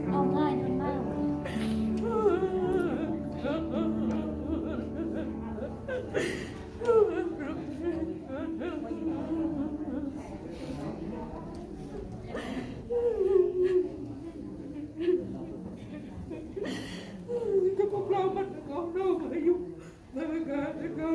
เอาง่ายมันมากก็พวกเรามันก็เราอายุไม่กันก็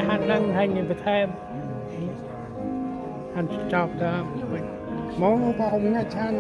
หันนั่งให้เงินไปแทนหันจอบได้หมอพอองค์เนี่ยชัน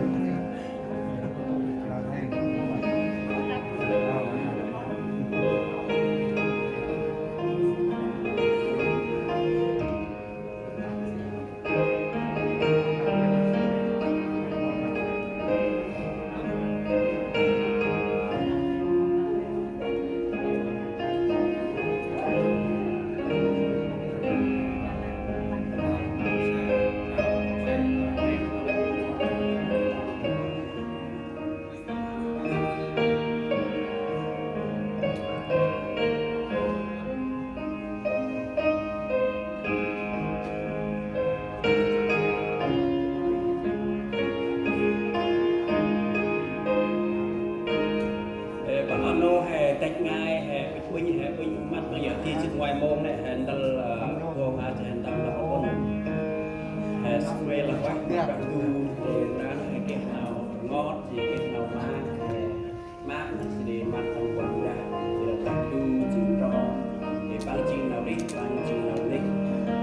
là quá và tu thì ra là cái nào ngót thì cái nào má thì mà thằng quăng ra thì là ta tu chữ rõ thì ban chữ nào đi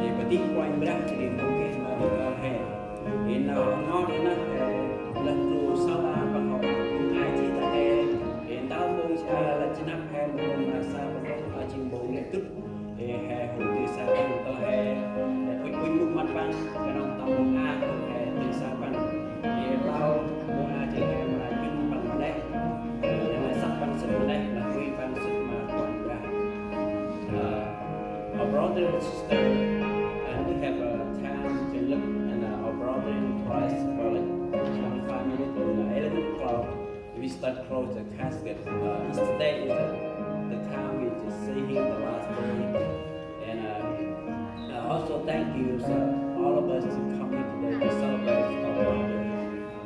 thì bà tí quanh ra thì không cái nào được hè thì nào ngót nó lần tu sau là bằng học ai chỉ ta hè thì tao mong là chỉ nắp hè mong là sao mà ở trên bộ nghệ tức thì hè hồi từ xa bằng tao hè để quên lúc mặt bằng cái nó tao mong a hè từ xa bằng thì tao mong a thì hè mà quên bằng ở đây là sắp bằng sức ở đây là quy bằng sức mà quanh ra our brother and sister and we have a time to look and our brother in Christ for like 25 minutes and 11 o'clock we start close the casket today is the time we just see him the last day and also thank you all of us to come here today to celebrate our brother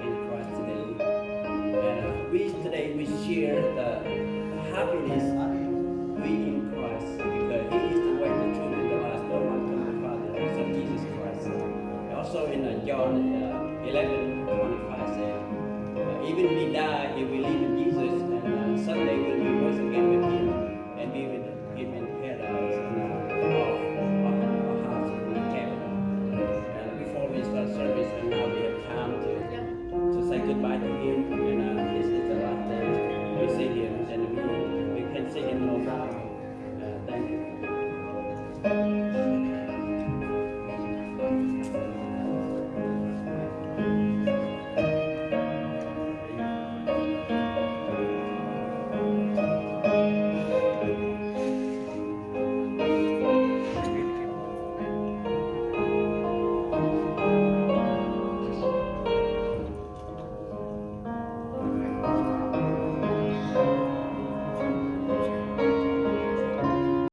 in Christ today and we share the happiness we in Christ because he is the way, the truth, and the life. No one comes to the Father except Jesus Christ. Also in John 11